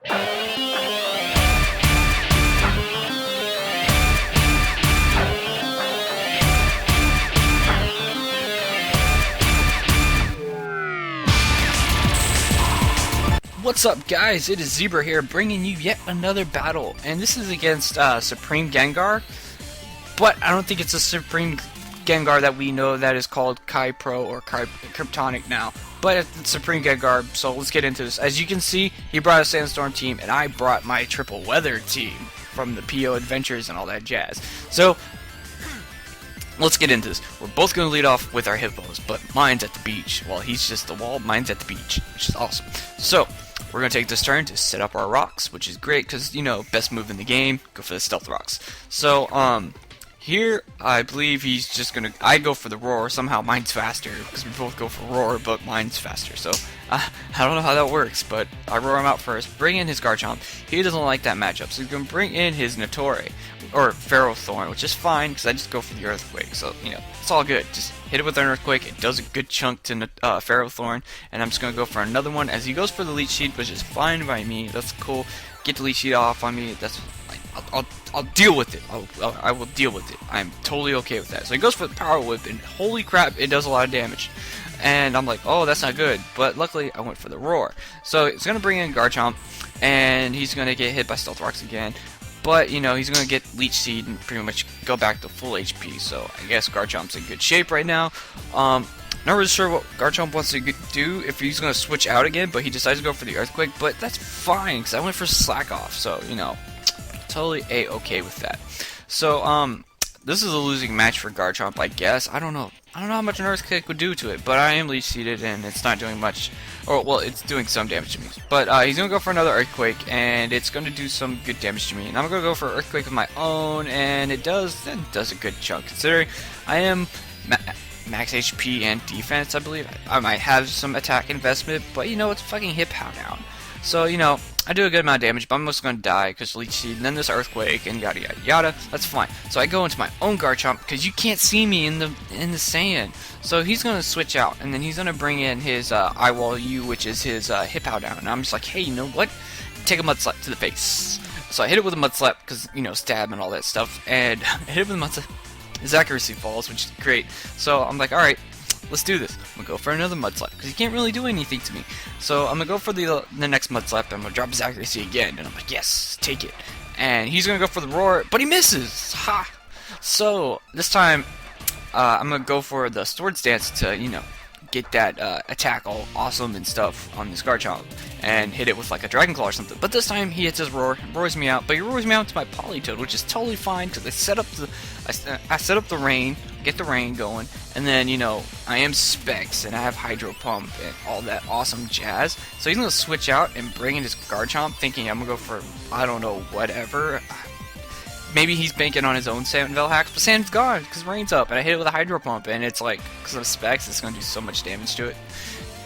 What's up, guys? It is Zebra here, bringing you yet another battle, and this is against SupremeGengar, but I don't think it's a SupremeGengar that we know that is called Kai Pro or Kai Kryptonic now, but it's SupremeGengar, so let's get into this. As you can see, he brought a Sandstorm team, and I brought my Triple Weather team from the PO Adventures and all that jazz. So, let's get into this. We're both going to lead off with our hippos, but mine's at the beach. While he's just the wall, mine's at the beach, which is awesome. So, we're going to take this turn to set up our rocks, which is great because, you know, best move in the game, go for the stealth rocks. So, here, I believe he's just going to, I go for the roar, somehow mine's faster, because we both go for roar, but mine's faster, so, I don't know how that works, but I roar him out first, bring in his Garchomp. He doesn't like that matchup, so he's going to bring in his Natore, or Ferrothorn, which is fine, because I just go for the Earthquake, so, you know, it's all good. Just hit it with an Earthquake, it does a good chunk to Ferrothorn, and I'm just going to go for another one, as he goes for the Leech Seed, which is fine by me, that's cool. Get the Leech Seed off on me, that's fine. I'll deal with it. I will deal with it. I'm totally okay with that. So he goes for the Power Whip, and holy crap, it does a lot of damage. And I'm like, oh, that's not good. But luckily, I went for the Roar. So it's going to bring in Garchomp, and he's going to get hit by Stealth Rocks again. But, you know, he's going to get Leech Seed and pretty much go back to full HP. So I guess Garchomp's in good shape right now. Not really sure what Garchomp wants to do, if he's going to switch out again, but he decides to go for the Earthquake. But that's fine, because I went for Slack Off. So, you know, totally A-okay with that. So, this is a losing match for Garchomp, I guess. I don't know how much an Earthquake would do to it, but I am Leech Seeded and it's not doing much. Or, well, it's doing some damage to me. But he's going to go for another Earthquake, and it's going to do some good damage to me. And I'm going to go for Earthquake of my own, and it does a good chunk. Considering I am max HP and defense, I believe. I might have some attack investment, but, you know, it's fucking Hip How now. So, you know, I do a good amount of damage, but I'm just going to die because Leech Seed, and then this Earthquake, and yada yada yada. That's fine. So I go into my own Garchomp because you can't see me in the sand. So he's going to switch out, and then he's going to bring in his I Wall U, which is his Hip How down. And I'm just like, hey, you know what? Take a Mud Slap to the face. So I hit it with a Mud Slap because, you know, stab and all that stuff, and I hit it with a Mud Slap. His accuracy falls, which is great. So I'm like, alright, let's do this. I'm gonna go for another Mud Slap because he can't really do anything to me. So I'm gonna go for the next Mud Slap. I'm gonna drop his accuracy again, and I'm like, yes, take it. And he's gonna go for the Roar, but he misses. Ha! So this time, I'm gonna go for the Swords Dance to, you know, get that attack all awesome and stuff on this Garchomp and hit it with like a Dragon Claw or something. But this time he hits his Roar, roars me out, but he roars me out to my Politoed, which is totally fine because I set up the rain, get the rain going, and then, you know, I am Specs and I have Hydro Pump and all that awesome jazz. So he's gonna switch out and bring in his Garchomp, thinking I'm gonna go for, I don't know, whatever. Maybe he's banking on his own Sandville hacks, but Sand's gone because rain's up, and I hit it with a Hydro Pump, and it's like, because of Specs, it's going to do so much damage to it.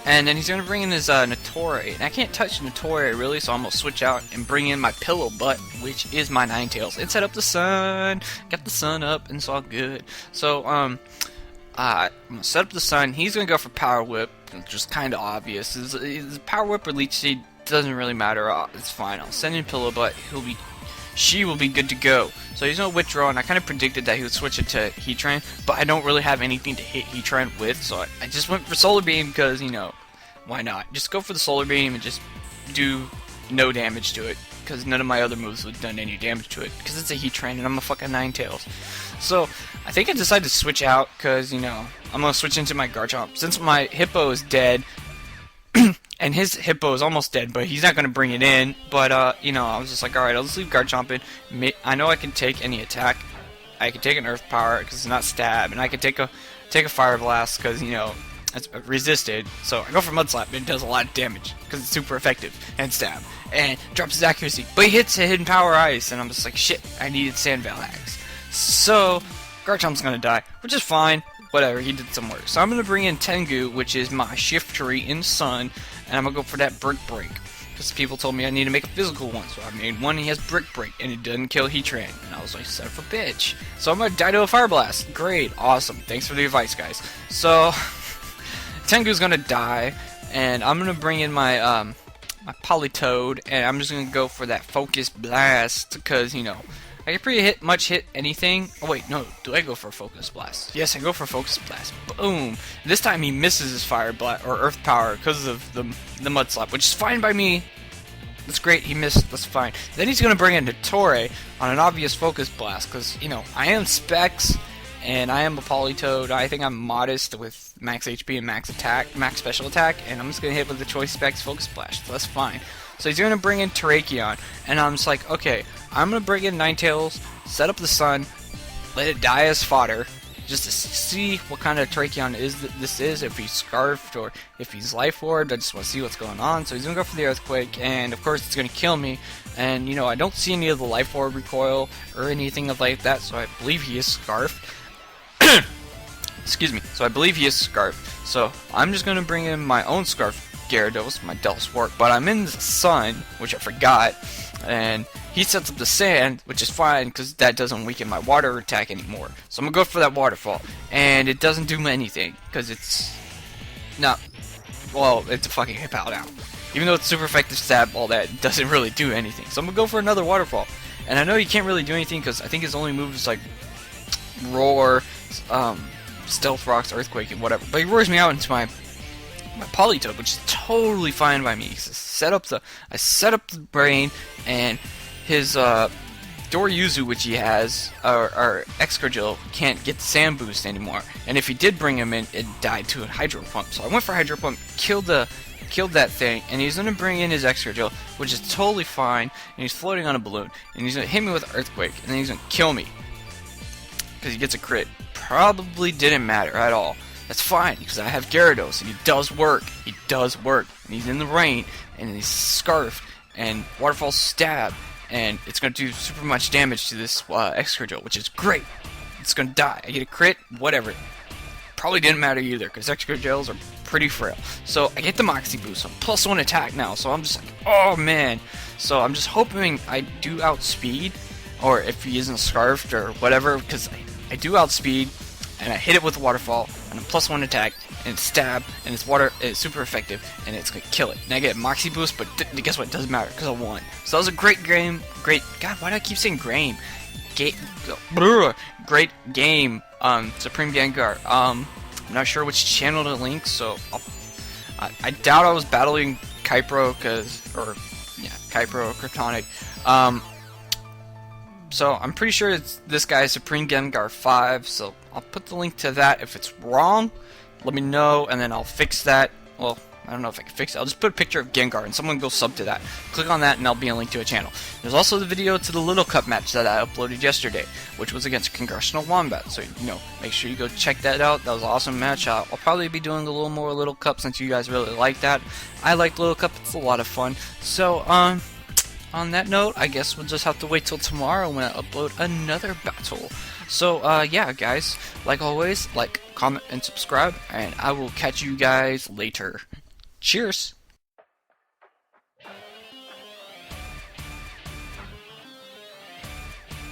And then he's going to bring in his Natore, and I can't touch Natore really, so I'm going to switch out and bring in my Pillow Butt, which is my Ninetales, and set up the sun, got the sun up, and it's all good. So, I'm going to set up the sun. He's going to go for Power Whip, which is kind of obvious. His Power Whip or Leech Seed doesn't really matter, it's fine. I'll send in Pillow Butt, she will be good to go. So he's going to withdraw, and I kind of predicted that he would switch it to Heatran, but I don't really have anything to hit Heatran with, so I just went for Solar Beam because, you know, why not? Just go for the Solar Beam and just do no damage to it, because none of my other moves would have done any damage to it, because it's a Heatran and I'm a fucking Ninetales. So I think I decided to switch out because, you know, I'm going to switch into my Garchomp. Since my Hippo is dead, and his Hippo is almost dead, but he's not going to bring it in. But, you know, I was just like, alright, I'll just leave Garchomp in. I know I can take any attack. I can take an Earth Power, because it's not stab. And I can take a Fire Blast, because, you know, it's resisted. So I go for Mud Slap, and it does a lot of damage, because it's super effective. And stab. And drops his accuracy. But he hits a Hidden Power Ice, and I'm just like, shit, I needed Sandvale Hacks. So, Garchomp's going to die, which is fine. Whatever, he did some work. So I'm going to bring in Tengu, which is my Shift Tree in Sun, and I'm going to go for that Brick Break. Because people told me I need to make a physical one, so I made one, he has Brick Break, and it doesn't kill Heatran. And I was like, son of a bitch. So I'm going to die to a Fire Blast. Great, awesome, thanks for the advice, guys. So, Tengu's going to die, and I'm going to bring in my my Politoed, and I'm just gonna go for that Focus Blast because you know I can pretty much hit anything. Oh wait, no, do I go for Focus Blast? Yes, I go for Focus Blast. Boom! This time he misses his Fire Blast or Earth Power because of the Mud Slap, which is fine by me. That's great. He missed. That's fine. Then he's gonna bring in Torre on an obvious Focus Blast because you know I am Specs. And I am a Politoed. I think I'm modest with max HP and max attack, max special attack, and I'm just gonna hit with the Choice Specs Focus Splash. So that's fine. So he's gonna bring in Terrakion, and I'm just like, okay, I'm gonna bring in Ninetales, set up the Sun, let it die as fodder, just to see what kind of Terrakion this is, if he's Scarfed or if he's Life Orbed. I just want to see what's going on. So he's gonna go for the Earthquake, and of course it's gonna kill me. And you know I don't see any of the Life Orb recoil or anything like that, so I believe he is Scarfed. Excuse me. So I believe he is Scarfed. So I'm just gonna bring in my own Scarf Gyarados, my Duskwork, but I'm in the Sun, which I forgot, and he sets up the Sand, which is fine because that doesn't weaken my Water attack anymore. So I'm gonna go for that Waterfall, and it doesn't do anything because it's not. Well, it's a fucking hip out now. Even though it's super effective stab, all that, it doesn't really do anything. So I'm gonna go for another Waterfall, and I know you can't really do anything because I think his only move is like Roar, Stealth Rocks, Earthquake, and whatever. But he roars me out into my Politoed, which is totally fine by me. I set up the brain, and his Doryuzu, which he has, or Excadrill, can't get the Sand Boost anymore. And if he did bring him in, it died to a Hydro Pump. So I went for Hydro Pump, killed that thing, and he's gonna bring in his Excadrill, which is totally fine. And he's floating on a balloon, and he's gonna hit me with Earthquake, and then he's gonna kill me because he gets a crit. Probably didn't matter at all. That's fine because I have Gyarados, and he does work. He does work, and he's in the rain, and he's Scarfed, and Waterfall Stab, and it's gonna do super much damage to this Excadrill, which is great. It's gonna die. I get a crit, whatever. Probably didn't matter either because Excadrills are pretty frail. So I get the Moxie Boost. I'm +1 attack now, so I'm just like, oh man. So I'm just hoping I do outspeed, or if he isn't Scarfed or whatever, because I do outspeed, and I hit it with a Waterfall, and I'm +1 attack, and it's stab, and it's super effective, and it's gonna kill it. And I get a Moxie Boost, but guess what? It doesn't matter because I won. So that was a great game. God, why do I keep saying game? Great game. SupremeGengar. I'm not sure which channel to link, so I doubt I was battling Kypro, Kypro or Kryptonic. So I'm pretty sure it's this guy, SupremeGengar 5, so I'll put the link to that. If it's wrong, let me know, and then I'll fix that. Well, I don't know if I can fix it. I'll just put a picture of Gengar, and someone go sub to that. Click on that, and there'll be a link to a channel. There's also the video to the Little Cup match that I uploaded yesterday, which was against Congressional Wombat. So, you know, make sure you go check that out. That was an awesome match. I'll probably be doing a little more Little Cup since you guys really like that. I like Little Cup. It's a lot of fun. So, on that note, I guess we'll just have to wait till tomorrow when I upload another battle. So, yeah, guys, like always, like, comment, and subscribe, and I will catch you guys later. Cheers!